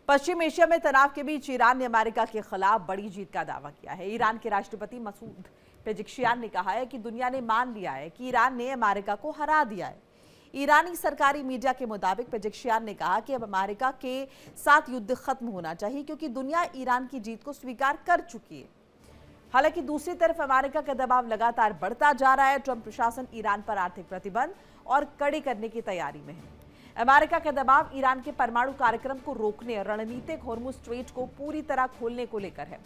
पश्चिम Asia में तनाव के बीच ईरान ने अमेरिका के खिलाफ बड़ी जीत का दावा किया है। ईरान के राष्ट्रपति मसूद पेज़ेश्कियान ने कहा है कि दुनिया ने मान लिया है कि ईरान ने अमेरिका को हरा दिया है। ईरानी सरकारी मीडिया के मुताबिक पेज़ेश्कियान ने कहा कि अब अमेरिका के साथ युद्ध खत्म होना चाहिए क्योंकि दुनिया ईरान की जीत को स्वीकार कर चुकी है। हालांकि दूसरी तरफ अमेरिका का दबाव लगातार बढ़ता जा रहा है। ट्रंप प्रशासन ईरान पर आर्थिक प्रतिबंध और कड़े करने की तैयारी में है। अमेरिका का दबाव ईरान के परमाणु कार्यक्रम को रोकने और रणनीतिक हॉर्मुज़ स्ट्रेट को पूरी तरह खोलने को लेकर है।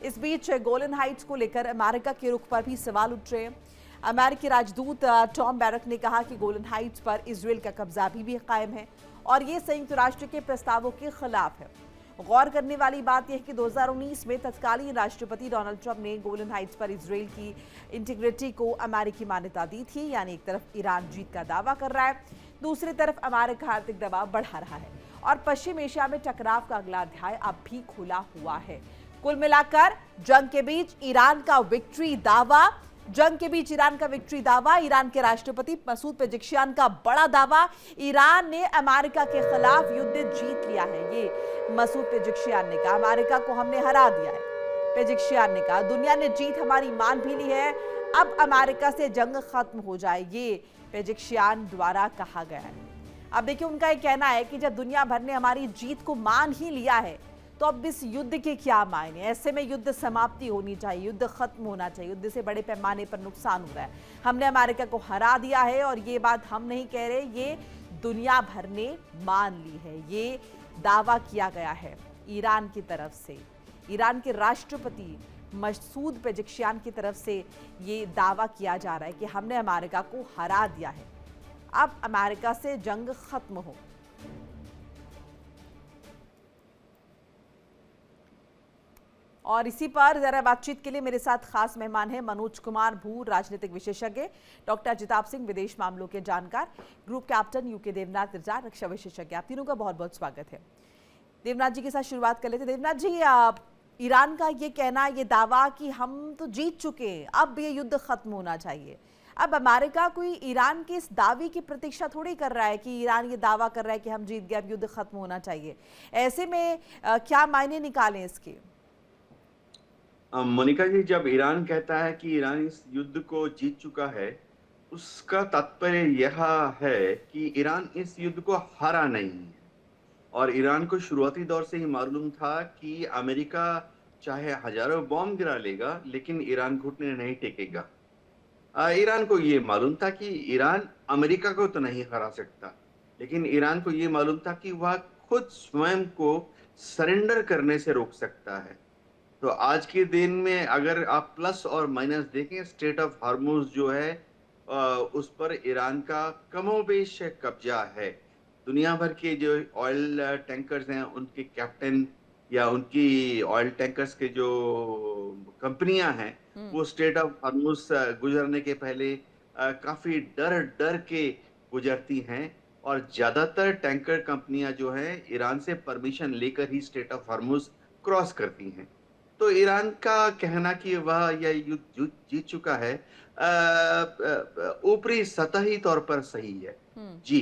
इस बीच गोलन हाइट्स को लेकर अमेरिका के रुख पर भी सवाल उठ रहे हैं। अमेरिकी राजदूत टॉम बैरक ने कहा कि गोलन हाइट्स पर इजरायल का कब्जा अभी भी कायम है और ये संयुक्त राष्ट्र के प्रस्तावों के खिलाफ है। गौर करने वाली बात यह है कि 2019 में तत्कालीन राष्ट्रपति डोनाल्ड ट्रंप ने गोलन हाइट्स पर इजरायल की इंटीग्रिटी को अमेरिकी मान्यता दी थी। यानी एक तरफ ईरान जीत का दावा कर रहा है, दूसरी तरफ अमेरिका आर्थिक दबाव बढ़ा रहा है और पश्चिम एशिया में टकराव का अगला अध्याय अब भी खुला हुआ है। कुल मिलाकर जंग के बीच ईरान का विक्ट्री दावा, ईरान के राष्ट्रपति मसूद पेज़ेश्कियान का बड़ा दावा, ईरान ने अमेरिका के खिलाफ युद्ध जीत लिया है। ये मसूद पेज़ेश्कियान ने कहा, अमेरिका को हमने हरा दिया है। पेज़ेश्कियान ने कहा, दुनिया ने जीत हमारी मान भी ली है, अब अमेरिका से जंग खत्म हो जाए, ये पेज़ेश्कियान द्वारा कहा गया है। अब देखिए, उनका ये कहना है कि जब दुनिया भर ने हमारी जीत को मान ही लिया है तो अब इस युद्ध के क्या मायने। ऐसे में युद्ध समाप्ति होनी चाहिए, युद्ध खत्म होना चाहिए। युद्ध से बड़े पैमाने पर नुकसान हो रहा है। हमने अमेरिका को हरा दिया है और ये बात हम नहीं कह रहे, ये दुनिया भर ने मान ली है। ये दावा किया गया है ईरान की तरफ से। ईरान के राष्ट्रपति मसूद पेज़ेश्कियान की तरफ से ये दावा किया जा रहा है कि हमने अमेरिका को हरा दिया है, अब अमेरिका से जंग खत्म हो। और इसी पर जरा बातचीत के लिए मेरे साथ खास मेहमान हैं मनोज कुमार भूर, राजनीतिक विशेषज्ञ, डॉक्टर जिताब सिंह, विदेश मामलों के जानकार, ग्रुप कैप्टन यूके देवनाथ निर्जा, रक्षा विशेषज्ञ। आप तीनों का बहुत बहुत स्वागत है। देवनाथ जी के साथ शुरुआत कर लेते। देवनाथ जी, ईरान का ये कहना, ये दावा कि हम तो जीत चुके हैं, अब ये युद्ध खत्म होना चाहिए। अब अमेरिका कोई ईरान के इस दावे की प्रतीक्षा थोड़ी कर रहा है कि ईरान ये दावा कर रहा है कि हम जीत गए, अब युद्ध खत्म होना चाहिए। ऐसे में क्या मायने निकालें इसके? मोनिका जी, जब ईरान कहता है कि ईरान इस युद्ध को जीत चुका है, उसका तात्पर्य यह है कि ईरान इस युद्ध को हारा नहीं है। और ईरान को शुरुआती दौर से ही मालूम था कि अमेरिका चाहे हजारों बॉम्ब गिरा लेगा, लेकिन ईरान घुटने नहीं टेकेगा। ईरान को ये मालूम था कि ईरान अमेरिका को तो नहीं हरा सकता, लेकिन ईरान को ये मालूम था कि वह खुद स्वयं को सरेंडर करने से रोक सकता है। तो आज के दिन में अगर आप प्लस और माइनस देखें, स्ट्रेट ऑफ हॉर्मुज़ जो है उस पर ईरान का कमोबेश कब्जा है। दुनिया भर के जो ऑयल टैंकर्स हैं, उनके कैप्टन या उनकी ऑयल टैंकर्स के जो कंपनियां हैं, वो स्ट्रेट ऑफ हॉर्मुज़ गुजरने के पहले काफी डर के गुजरती हैं। और ज्यादातर टैंकर कंपनियां जो हैं, ईरान से परमिशन लेकर ही स्ट्रेट ऑफ हॉर्मुज़ क्रॉस करती हैं। तो ईरान का कहना कि वह यह युद्ध जीत चुका है, ऊपरी सतही तौर पर सही है। जी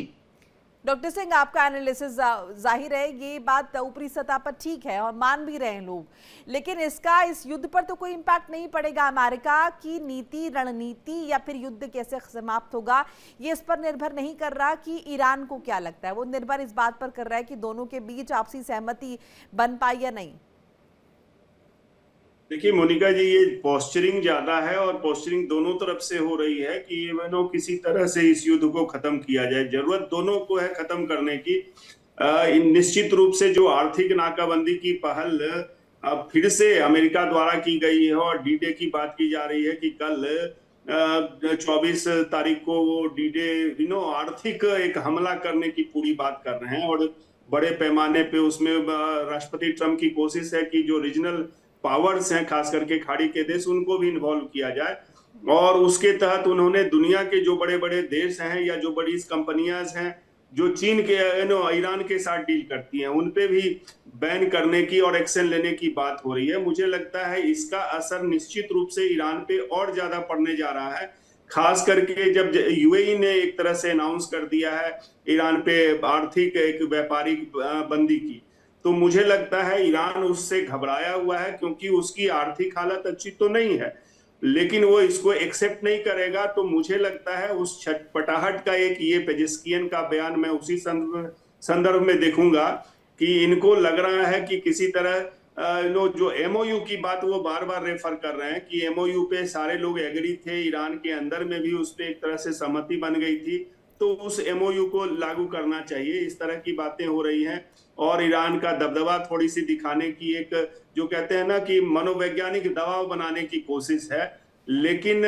डॉक्टर सिंह, आपका एनालिसिस, जाहिर है ये बात ऊपरी सतह पर ठीक है और मान भी रहे हैं लोग, लेकिन इसका इस युद्ध पर तो कोई इम्पैक्ट नहीं पड़ेगा। अमेरिका की नीति, रणनीति या फिर युद्ध कैसे समाप्त होगा, ये इस पर निर्भर नहीं कर रहा कि ईरान को क्या लगता है। वो निर्भर इस बात पर कर रहा है कि दोनों के बीच आपसी सहमति बन पाई या नहीं। देखिए मोनिका जी, ये पोस्चरिंग ज्यादा है और पोस्चरिंग दोनों तरफ से हो रही है कि ये मानो किसी तरह से इस युद्ध को खत्म किया जाए। जरूरत दोनों को है खत्म करने की। निश्चित रूप से जो आर्थिक नाकाबंदी की पहल फिर से अमेरिका द्वारा की गई है और डी-डे की बात की जा रही है कि कल 24 तारीख को वो डी-डे आर्थिक एक हमला करने की पूरी बात कर रहे हैं और बड़े पैमाने पे उसमें राष्ट्रपति ट्रंप की कोशिश है कि जो रीजनल पावर्स हैं, खास करके खाड़ी के देश, उनको भी इन्वॉल्व किया जाए। और उसके तहत उन्होंने दुनिया के जो बड़े बड़े देश हैं या जो बड़ी कंपनियां हैं जो चीन के ईरान के साथ डील करती हैं, उन पे भी बैन करने की और एक्शन लेने की बात हो रही है। मुझे लगता है इसका असर निश्चित रूप से ईरान पे और ज्यादा पड़ने जा रहा है, खास करके जब यूएई ने एक तरह से अनाउंस कर दिया है ईरान पे आर्थिक एक व्यापारिक बंदी की। तो मुझे लगता है ईरान उससे घबराया हुआ है, क्योंकि उसकी आर्थिक हालत अच्छी तो नहीं है, लेकिन वो इसको एक्सेप्ट नहीं करेगा। तो मुझे लगता है उस छटपटाहट का एक ये पेजेस्कियन का बयान मैं उसी संदर्भ में देखूंगा कि इनको लग रहा है कि किसी तरह नो जो एमओयू की बात वो बार बार रेफर कर रहे हैं कि एमओयू पे सारे लोग एग्री थे, ईरान के अंदर में भी उस पे एक तरह से सहमति बन गई थी, तो उस एमओयू को लागू करना चाहिए, इस तरह की बातें हो रही हैं। और ईरान का दबदबा थोड़ी सी दिखाने की एक, जो कहते हैं ना कि मनोवैज्ञानिक दबाव बनाने की कोशिश है। लेकिन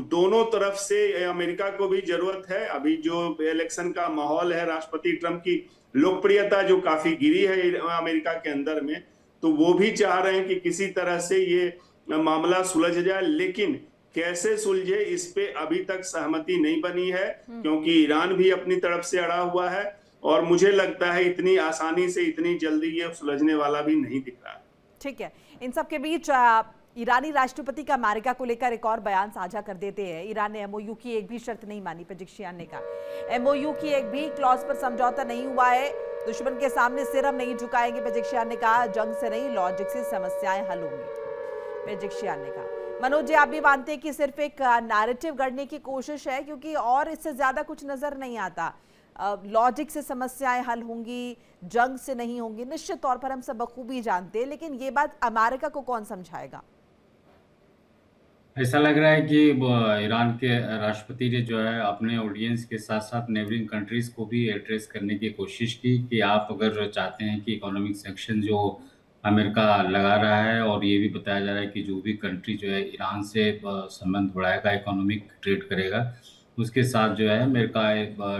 दोनों तरफ से अमेरिका को भी जरूरत है। अभी जो इलेक्शन का माहौल है, राष्ट्रपति ट्रंप की लोकप्रियता जो काफी गिरी है अमेरिका के अंदर में, तो वो भी चाह रहे हैं कि किसी तरह से ये मामला सुलझ जाए, लेकिन कैसे सुलझे इस पे अभी तक सहमति नहीं बनी है, क्योंकि ईरान भी अपनी तरफ से अड़ा हुआ है, और मुझे लगता है इतनी आसानी से इतनी जल्दी ये सुलझने वाला भी नहीं दिख रहा। ठीक है, इन सब के बीच ईरानी राष्ट्रपति का अमेरिका को लेकर एक और बयान साझा कर देते हैं। ईरान ने एमओयू की एक भी शर्त नहीं मानी, पेजेस्कियान ने कहा एमओयू की एक भी क्लॉज पर समझौता नहीं हुआ है, दुश्मन के सामने सिर हम नहीं झुकाएंगे। पेजेस्कियान ने कहा जंग से नहीं लॉजिक से समस्याएं हल होंगी, पेजेस्कियान ने कहा। मनोज जी, आप भी मानते हैं कि सिर्फ एक नैरेटिव गढ़ने की कोशिश है, क्योंकि और इससे ज्यादा कुछ नजर नहीं आता। लॉजिक से समस्याएं हल होंगी, जंग से नहीं होंगी, निश्चित तौर पर हम सब बखूबी जानते हैं, लेकिन ये बात अमेरिका को कौन समझाएगा? ऐसा लग रहा है कि ईरान के राष्ट्रपति ने जो है अपने ऑडियंस के साथ साथ नेबरिंग कंट्रीज को भी एड्रेस करने की कोशिश की कि आप अगर चाहते हैं कि इकोनॉमिक सैंक्शन जो अमेरिका लगा रहा है, और ये भी बताया जा रहा है कि जो भी कंट्री जो है ईरान से संबंध बढ़ाएगा, इकोनॉमिक ट्रेड करेगा, उसके साथ जो है अमेरिका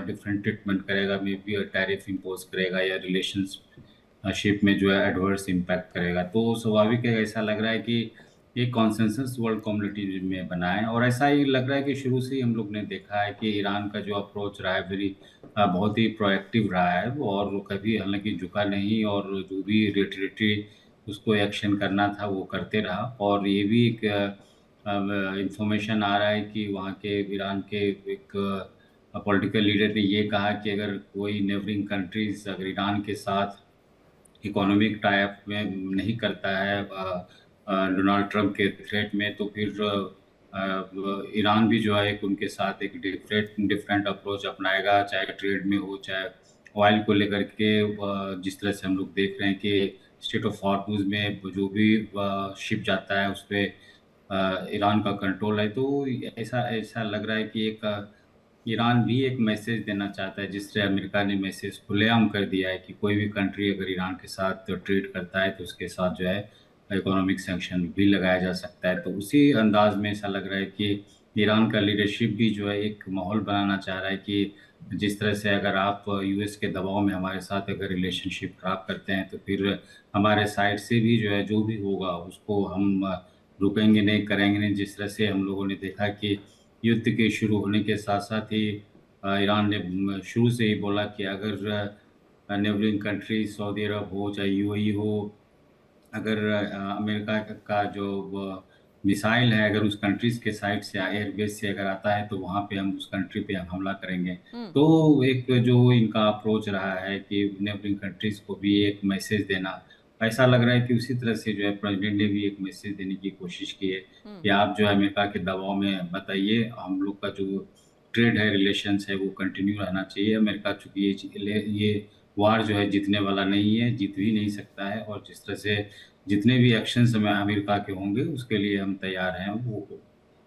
डिफरेंट ट्रीटमेंट करेगा, मे बी टैरिफ इम्पोज करेगा या रिलेशनशिप में जो है एडवर्स इम्पैक्ट करेगा। तो स्वाभाविक है, ऐसा लग रहा है कि एक कॉन्सेंसस वर्ल्ड कम्युनिटी में बना है, और ऐसा ही लग रहा है कि शुरू से ही हम लोग ने देखा है कि ईरान का जो अप्रोच रहा है बहुत ही प्रोएक्टिव रहा है, और वो कभी हालांकि झुका नहीं, और जो भी रेटरेटरी उसको एक्शन करना था वो करते रहा। और ये भी एक इंफॉर्मेशन आ रहा है कि वहाँ के ईरान के एक पॉलिटिकल लीडर ने ये कहा कि अगर कोई नेबरिंग कंट्रीज अगर ईरान के साथ इकोनॉमिक टाई अप में नहीं करता है डोनाल्ड ट्रंप के थ्रेट में, तो फिर ईरान भी जो है एक उनके साथ एक डिफरेंट अप्रोच अपनाएगा, चाहे ट्रेड में हो, चाहे ऑयल को लेकर के। जिस तरह से हम लोग देख रहे हैं कि स्टेट ऑफ हॉर्मुज़ में जो भी शिप जाता है उस पर ईरान का कंट्रोल है। तो ऐसा ऐसा लग रहा है कि एक ईरान भी एक मैसेज देना चाहता है, जिस तरह अमेरिका ने मैसेज खुलेआम कर दिया है कि कोई भी कंट्री अगर ईरान के साथ ट्रेड करता है तो उसके साथ जो है इकोनॉमिक सैंक्शन भी लगाया जा सकता है। तो उसी अंदाज में ऐसा लग रहा है कि ईरान का लीडरशिप भी जो है एक माहौल बनाना चाह रहा है कि जिस तरह से अगर आप यूएस के दबाव में हमारे साथ अगर रिलेशनशिप खराब करते हैं, तो फिर हमारे साइड से भी जो है जो भी होगा उसको हम रुकेंगे नहीं, करेंगे नहीं। जिस तरह से हम लोगों ने देखा कि युद्ध के शुरू होने के साथ साथ ही ईरान ने शुरू से ही बोला कि अगर नेबरिंग कंट्री सऊदी अरब हो चाहे यूएई हो, अगर अमेरिका का जो मिसाइल है अगर उस कंट्रीज के साइड से एयरबेस से अगर आता है तो वहाँ पे हम उस कंट्री पे हम हमला करेंगे। तो एक जो इनका अप्रोच रहा है कि नेबरिंग कंट्रीज को भी एक मैसेज देना, ऐसा लग रहा है कि उसी तरह से जो है प्रेसिडेंट ने भी एक मैसेज देने की कोशिश की है कि आप जो है अमेरिका के दबाव में बताइए, हम लोग का जो ट्रेड है, रिलेशंस है, वो कंटिन्यू रहना चाहिए। अमेरिका चूंकि ये वार जो है जीतने वाला नहीं है, जीत भी नहीं सकता है, और जिस तरह से जितने भी एक्शंस में अमेरिका के होंगे उसके लिए हम तैयार हैं। वो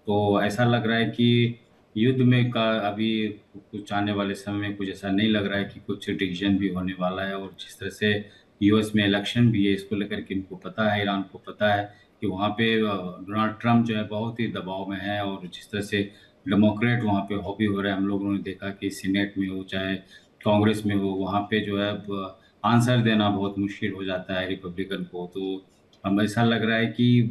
तो ऐसा लग रहा है कि युद्ध में का अभी कुछ आने वाले समय में कुछ ऐसा नहीं लग रहा है कि कुछ डिसीजन भी होने वाला है। और जिस तरह से यूएस में इलेक्शन भी है, इसको लेकर के इनको पता है, ईरान को पता है कि वहाँ पे डोनाल्ड ट्रंप जो है बहुत ही दबाव में है, और जिस तरह से डेमोक्रेट वहाँ पे हॉबी हो रहा है, हम लोगों ने देखा कि सीनेट में हो चाहे कांग्रेस में हो, वहाँ पे जो है आंसर देना बहुत मुश्किल हो जाता है रिपब्लिकन को। तो हम ऐसा लग रहा है कि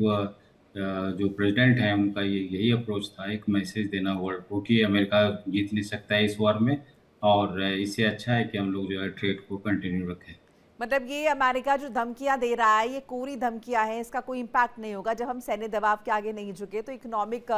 जो प्रेसिडेंट है उनका यही अप्रोच था, एक मैसेज देना वर्ल्ड को कि अमेरिका जीत नहीं सकता है इस वॉर में, और इससे अच्छा है कि हम लोग जो है ट्रेड को कंटिन्यू रखें। मतलब ये अमेरिका जो धमकियां दे रहा है, ये कोरी धमकियां हैं, इसका कोई इम्पैक्ट नहीं होगा जब हम सैन्य दबाव के आगे नहीं झुके। तो इकोनॉमिक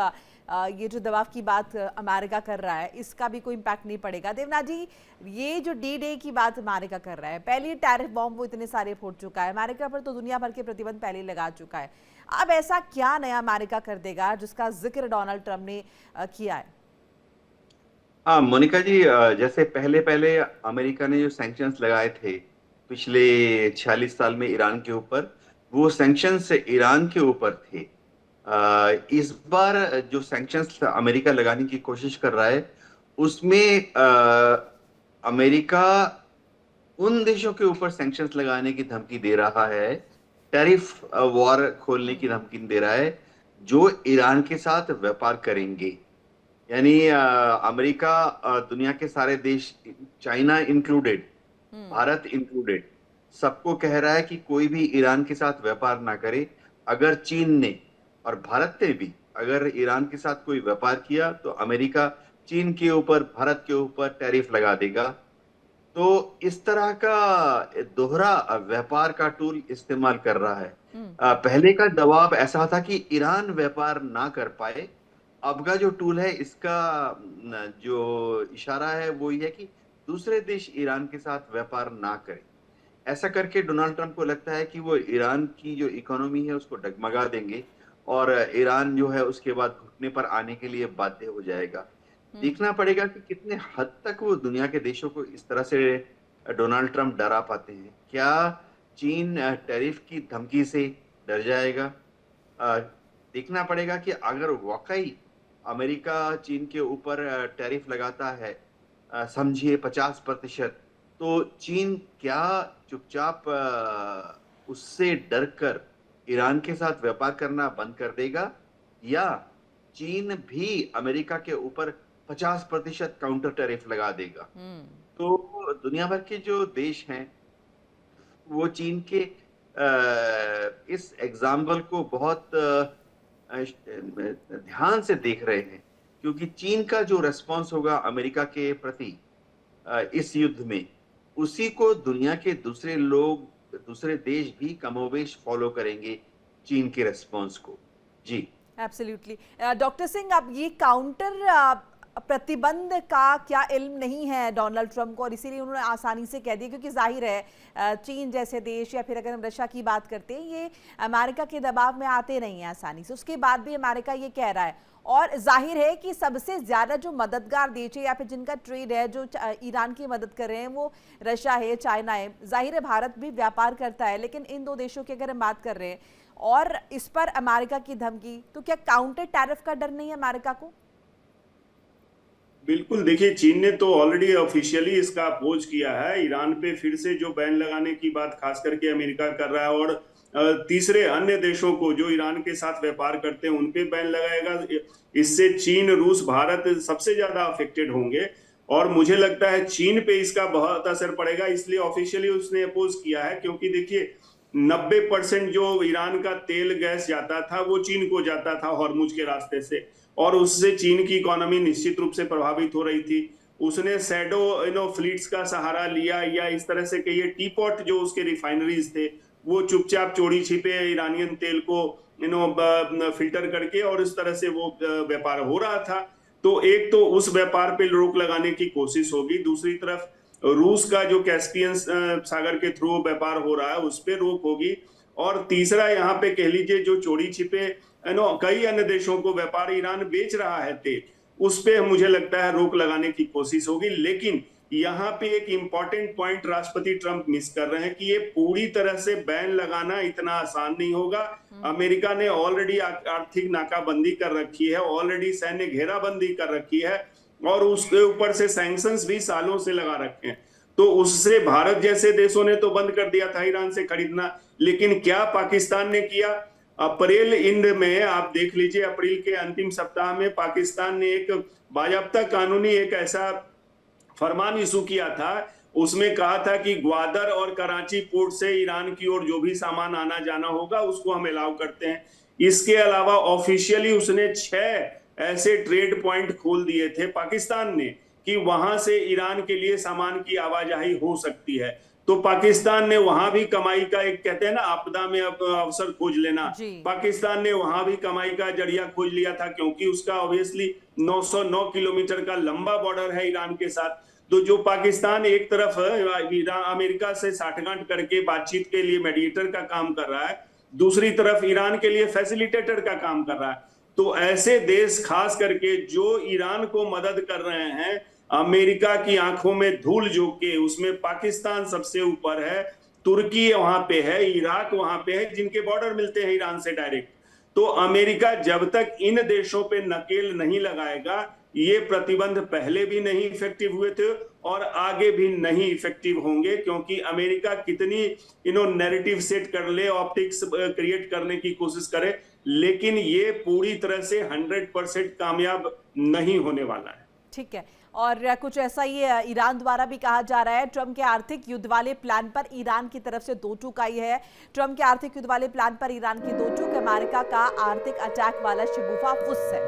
ये जो दबाव की बात अमेरिका कर रहा है, इसका भी कोई इम्पैक्ट नहीं पड़ेगा। देवनाथ जी, ये जो D-Day की बात अमेरिका कर रहा है, पहले टैरिफ बॉम्ब वो इतने सारे फूट चुका है, अमेरिका पर तो दुनिया भर के प्रतिबंध पहले लगा चुका है। अब ऐसा क्या नया अमेरिका कर देगा जिसका जिक्र डोनाल्ड ट्रंप ने किया है? हाँ मोनिका जी, जैसे पहले पहले अमेरिका ने जो सैंक्शंस लगाए थे पिछले 46 साल में ईरान के ऊपर, वो सैंक्शंस ईरान के ऊपर थे। इस बार जो सैंक्शंस अमेरिका लगाने की कोशिश कर रहा है, उसमें अमेरिका उन देशों के ऊपर सैंक्शंस लगाने की धमकी दे रहा है, टैरिफ वॉर खोलने की धमकी दे रहा है, जो ईरान के साथ व्यापार करेंगे। यानी अमेरिका दुनिया के सारे देश, चाइना इंक्लूडेड, भारत इंक्लूडेड, सबको कह रहा है कि कोई भी ईरान के साथ व्यापार ना करे। अगर चीन ने और भारत ने भी अगर ईरान के साथ कोई व्यापार किया तो अमेरिका चीन के ऊपर, भारत के ऊपर टैरिफ लगा देगा। तो इस तरह का दोहरा व्यापार का टूल इस्तेमाल कर रहा है। पहले का दबाव ऐसा था कि ईरान व्यापार ना कर पाए। अब का जो टूल है, इसका जो इशारा है वो ये है कि दूसरे देश ईरान के साथ व्यापार ना करें। ऐसा करके डोनाल्ड ट्रंप को लगता है कि वो ईरान की जो इकोनॉमी है उसको डगमगा देंगे और ईरान जो है उसके बाद घुटने पर आने के लिए बाध्य हो जाएगा। देखना पड़ेगा कि कितने हद तक वो दुनिया के देशों को इस तरह से डोनाल्ड ट्रंप डरा पाते हैं। क्या चीन टैरिफ की धमकी से डर जाएगा? देखना पड़ेगा कि अगर वाकई अमेरिका चीन के ऊपर टैरिफ लगाता है, समझिए 50%, तो चीन क्या चुपचाप उससे डरकर ईरान के साथ व्यापार करना बंद कर देगा, या चीन भी अमेरिका के ऊपर 50% काउंटर टैरिफ लगा देगा? तो दुनिया भर के जो देश हैं वो चीन के इस एग्जाम्पल को बहुत ध्यान से देख रहे हैं, क्योंकि चीन का जो रेस्पॉन्स होगा अमेरिका के प्रति इस युद्ध में, उसी को दुनिया के दूसरे लोग, दूसरे देश भी कमोबेश फॉलो करेंगे चीन के रेस्पॉन्स को। जी एब्सोल्युटली। डॉक्टर सिंह, अब ये काउंटर प्रतिबंध का क्या इल्म नहीं है डोनाल्ड ट्रंप को, और इसीलिए उन्होंने आसानी से कह दिया? क्योंकि जाहिर है चीन जैसे देश, या फिर अगर हम रशिया की बात करते हैं, ये अमेरिका के दबाव में आते नहीं हैं आसानी से। उसके बाद भी अमेरिका ये कह रहा है, और जाहिर है कि सबसे ज्यादा जो मददगार देश है या फिर जिनका ट्रेड है, जो ईरान की मदद कर रहे हैं, वो रशिया है, चाइना है। जाहिर है भारत भी व्यापार करता है, लेकिन इन दो देशों की अगर हम बात कर रहे हैं और इस पर अमेरिका की धमकी, तो क्या काउंटर टैरिफ का डर नहीं है अमेरिका को? बिल्कुल, देखिए चीन ने तो ऑलरेडी ऑफिशियली इसका अपोज किया है। ईरान पे फिर से जो बैन लगाने की बात खास करके अमेरिका कर रहा है, और तीसरे अन्य देशों को जो ईरान के साथ व्यापार करते हैं उन पे बैन लगाएगा। इससे चीन, रूस, भारत सबसे ज्यादा अफेक्टेड होंगे, और मुझे लगता है चीन पे इसका बहुत असर पड़ेगा। इसलिए ऑफिशियली उसने अपोज किया है, क्योंकि देखिए 90% जो ईरान का तेल गैस जाता था वो चीन को जाता था हॉर्मुज के रास्ते से, और उससे चीन की इकोनॉमी निश्चित रूप से प्रभावित हो रही थी। उसने शैडो फ्लीट्स का सहारा लिया, या इस तरह से कहिए टीपॉट जो उसके रिफाइनरीज थे वो चुपचाप चोरी छिपे ईरानियन तेल को फिल्टर करके, और इस तरह से वो व्यापार हो रहा था। तो एक तो उस व्यापार पे रोक लगाने की कोशिश होगी, दूसरी तरफ रूस का जो कैस्पियन सागर के थ्रू व्यापार हो रहा है उस पे रोक होगी, और तीसरा यहाँ पे कह लीजिए जो चोरी छिपे कई अन्य देशों को व्यापार ईरान बेच रहा है तेल, उस पे मुझे लगता है रोक लगाने की कोशिश होगी। लेकिन यहाँ पे एक इंपॉर्टेंट पॉइंट राष्ट्रपति ट्रंप मिस कर रहे हैं कि ये पूरी तरह से बैन लगाना इतना आसान नहीं होगा। अमेरिका ने ऑलरेडी आर्थिक नाकाबंदी कर रखी है, ऑलरेडी सैन्य घेराबंदी कर रखी है, और उसके ऊपर से सैंक्शंस भी सालों से लगा रखे हैं। तो उससे भारत जैसे देशों ने तो बंद कर दिया था ईरान से खरीदना, लेकिन क्या पाकिस्तान ने किया? अप्रैल एंड में आप देख लीजिए, अप्रैल के अंतिम सप्ताह में पाकिस्तान ने एक बाजाबता कानूनी एक ऐसा फरमान इशू किया था, उसमें कहा था कि ग्वादर और कराची पोर्ट से ईरान की ओर जो भी सामान आना जाना होगा उसको हम अलाउ करते हैं। इसके अलावा ऑफिशियली उसने 6 ऐसे ट्रेड पॉइंट खोल दिए थे पाकिस्तान ने कि वहां से ईरान के लिए सामान की आवाजाही हो सकती है। तो पाकिस्तान ने वहां भी कमाई का, एक कहते हैं ना आपदा में अब अवसर खोज लेना, जी। पाकिस्तान ने वहां भी कमाई का जरिया खोज लिया था, क्योंकि उसका ऑब्वियसली 909 किलोमीटर का लंबा बॉर्डर है ईरान के साथ। तो जो पाकिस्तान एक तरफ अमेरिका से साठगांठ करके बातचीत के लिए मेडिएटर का काम कर रहा है, दूसरी तरफ ईरान के लिए फैसिलिटेटर का काम कर रहा है। तो ऐसे देश खास करके जो ईरान को मदद कर रहे हैं, अमेरिका की आंखों में धूल झोंक के, उसमें पाकिस्तान सबसे ऊपर है, तुर्की वहां पे है, इराक वहां पे है, जिनके बॉर्डर मिलते हैं ईरान से डायरेक्ट। तो अमेरिका जब तक इन देशों पे नकेल नहीं लगाएगा, ये प्रतिबंध पहले भी नहीं इफेक्टिव हुए थे और आगे भी नहीं इफेक्टिव होंगे, क्योंकि अमेरिका कितनी नैरेटिव सेट कर ले, ऑप्टिक्स क्रिएट करने की कोशिश करे, लेकिन ये पूरी तरह से 100% कामयाब नहीं होने वाला है। ठीक है, और कुछ ऐसा ही ईरान द्वारा भी कहा जा रहा है। ट्रंप के आर्थिक युद्ध वाले प्लान पर ईरान की तरफ से दो टूक आई है। ट्रंप के आर्थिक युद्ध वाले प्लान पर ईरान की दो टूक, अमेरिका का आर्थिक अटैक वाला शगुफा फुस है।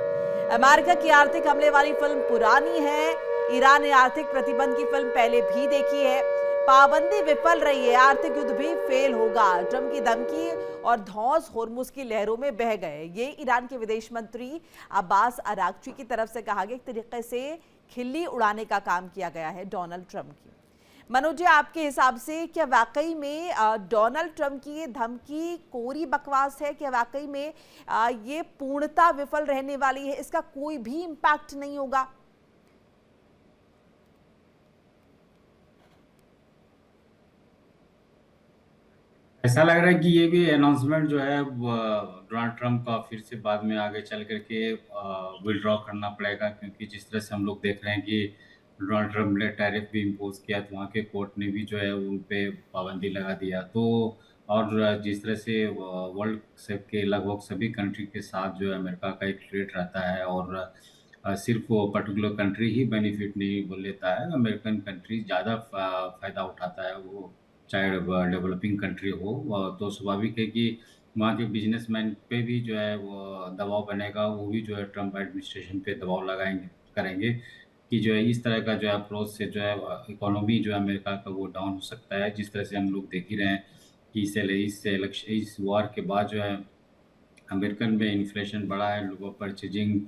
अमेरिका की आर्थिक हमले वाली फिल्म पुरानी है, ईरान ने आर्थिक प्रतिबंध की फिल्म पहले भी देखी है। पाबंदी विफल रही है, आर्थिक युद्ध भी फेल होगा। ट्रंप की धमकी और धौंस होर्मुज की लहरों में बह गए। ये ईरान के विदेश मंत्री अब्बास अरागची की तरफ से कहा गया, एक तरीके से खिल्ली उड़ाने का काम किया गया है डोनाल्ड ट्रंप की। मनोज जी, आपके हिसाब से क्या वाकई में डोनाल्ड ट्रंप की ये धमकी कोरी बकवास है? क्या वाकई में ये पूर्णतः विफल रहने वाली है? इसका कोई भी इम्पैक्ट नहीं होगा? ऐसा लग रहा है कि ये भी अनाउंसमेंट जो है डोनाल्ड ट्रंप का फिर से बाद में आगे चल करके विड्रॉ करना पड़ेगा, क्योंकि जिस तरह से हम लोग देख रहे हैं कि डोनाल्ड ट्रंप ने टैरिफ भी इम्पोज किया, तो वहाँ के कोर्ट ने भी जो है उन पे पाबंदी लगा दिया। तो और जिस तरह से वर्ल्ड के लगभग सभी कंट्री के साथ जो है अमेरिका का एक ट्रेड रहता है, और सिर्फ वो पर्टिकुलर कंट्री ही बेनिफिट नहीं लेता है, अमेरिकन कंट्री ज़्यादा फ़ायदा उठाता है, वो चाहे डेवलपिंग कंट्री हो। तो स्वाभाविक है कि वहाँ के बिजनेसमैन पे भी जो है वो दबाव बनेगा, वो भी जो है ट्रंप एडमिनिस्ट्रेशन पे दबाव लगाएंगे करेंगे कि जो है इस तरह का जो है अप्रोच से जो है इकोनॉमी जो है अमेरिका का वो डाउन हो सकता है। जिस तरह से हम लोग देख ही रहे हैं कि इस वॉर के बाद जो है अमेरिकन में इन्फ्लेशन बढ़ा है, लोगों परचेजिंग,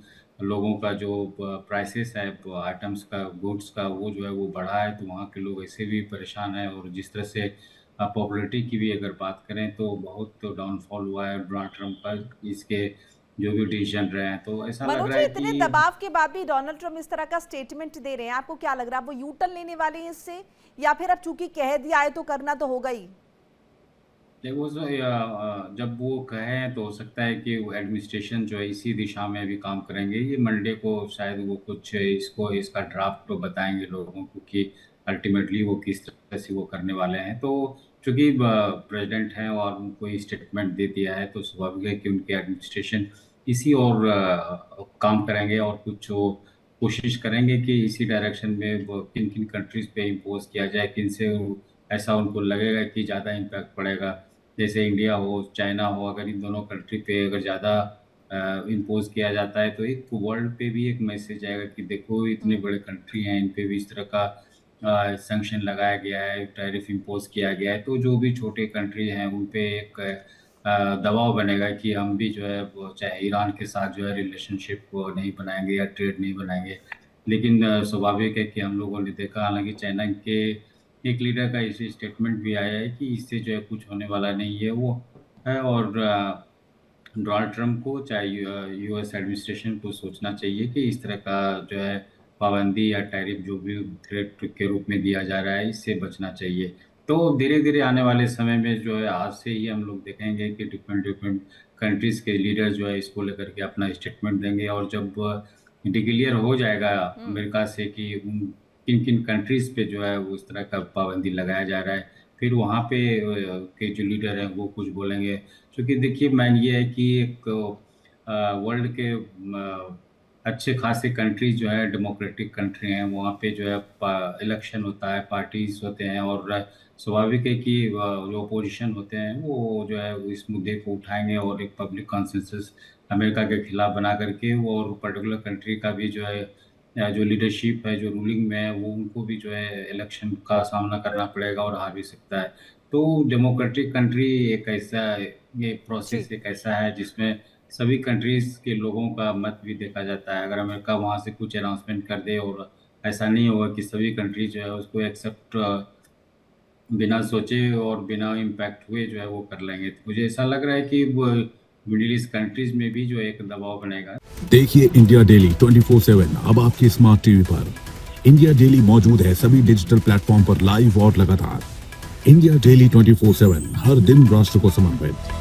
लोगों का जो प्राइसेस है आइटम्स का, गुड्स का, वो जो है वो बढ़ा है। तो वहाँ के लोग ऐसे भी परेशान हैं। और जिस तरह से पॉपुलरिटी की भी अगर बात करें तो बहुत तो डाउनफॉल हुआ है डोनाल्ड ट्रंप का, इसके जो भी डिसीजन रहे हैं। तो ऐसा लग मनोज रहा जी, है इतने कि दबाव के बाद भी डोनाल्ड ट्रंप इस तरह का स्टेटमेंट दे रहे हैं, आपको क्या लग रहा है वो यू टर्न लेने वाले हैं इससे, या फिर अब चूंकि कह दिया है तो करना तो होगा ही? देखो जब वो कहें तो हो सकता है कि वो एडमिनिस्ट्रेशन जो है इसी दिशा में भी काम करेंगे। ये मंडे को शायद वो कुछ इसका ड्राफ्ट तो बताएंगे लोगों को कि अल्टीमेटली वो किस तरह से वो करने वाले हैं। तो चूंकि प्रेसिडेंट हैं और उनको ये स्टेटमेंट दे दिया है, तो स्वाभाविक है कि उनके एडमिनिस्ट्रेशन इसी और काम करेंगे और कुछ वो कोशिश करेंगे कि इसी डायरेक्शन में वो किन किन कंट्रीज पे इम्पोज किया जाए, किन से ऐसा उनको लगेगा कि ज़्यादा इम्पैक्ट पड़ेगा। जैसे इंडिया हो, चाइना हो, अगर इन दोनों कंट्री पे अगर ज़्यादा इम्पोज किया जाता है तो एक वर्ल्ड पे भी एक मैसेज आएगा कि देखो इतने बड़े कंट्री हैं, इन पे भी इस तरह का सैंक्शन लगाया गया है, टैरिफ इम्पोज किया गया है। तो जो भी छोटे कंट्री हैं उन पे एक दबाव बनेगा कि हम भी जो है वो चाहे ईरान के साथ जो है रिलेशनशिप नहीं बनाएंगे या ट्रेड नहीं बनाएंगे। लेकिन स्वाभाविक है कि हम लोगों ने देखा, हालांकि चाइना के एक लीडर का इसे स्टेटमेंट भी आया है कि इससे जो है कुछ होने वाला नहीं है वो है। और डोनाल्ड ट्रंप को चाहे यूएस एडमिनिस्ट्रेशन को सोचना चाहिए कि इस तरह का जो है पाबंदी या टैरिफ जो भी थ्रेट के रूप में दिया जा रहा है, इससे बचना चाहिए। तो धीरे धीरे आने वाले समय में जो है आज से ही हम लोग देखेंगे कि डिफरेंट डिफरेंट कंट्रीज के लीडर जो है इसको लेकर के अपना स्टेटमेंट देंगे। और जब डिक्लेयर हो जाएगा अमेरिका से कि किन किन कंट्रीज पे जो है वो इस तरह का पाबंदी लगाया जा रहा है, फिर वहाँ पे के जो लीडर हैं वो कुछ बोलेंगे। क्योंकि देखिए मैन ये है कि एक वर्ल्ड के अच्छे खासे कंट्रीज जो है डेमोक्रेटिक कंट्री हैं, वहाँ पे जो है इलेक्शन होता है, पार्टीज होते हैं, और स्वाभाविक है कि जो अपोजिशन होते हैं वो जो है इस मुद्दे को उठाएंगे और एक पब्लिक कॉन्सेंसस अमेरिका के खिलाफ बना करके और पर्टिकुलर कंट्री का भी जो है जो लीडरशिप है, जो रूलिंग में है, वो उनको भी जो है इलेक्शन का सामना करना पड़ेगा और हार भी सकता है। तो डेमोक्रेटिक कंट्री एक ऐसा ये प्रोसेस जी। एक ऐसा है जिसमें सभी कंट्रीज़ के लोगों का मत भी देखा जाता है। अगर अमेरिका वहाँ से कुछ अनाउंसमेंट कर दे और ऐसा नहीं होगा कि सभी कंट्री जो है उसको एक्सेप्ट बिना सोचे और बिना इम्पैक्ट हुए जो है वो कर लेंगे। तो मुझे ऐसा लग रहा है कि वो मिडिल ईस्ट कंट्रीज़ में भी जो है एक दबाव बनेगा। देखिए इंडिया डेली 24/7 अब आपके स्मार्ट टीवी पर। इंडिया डेली मौजूद है सभी डिजिटल प्लेटफॉर्म पर लाइव और लगातार। इंडिया डेली 24/7 हर दिन राष्ट्र को समर्पित।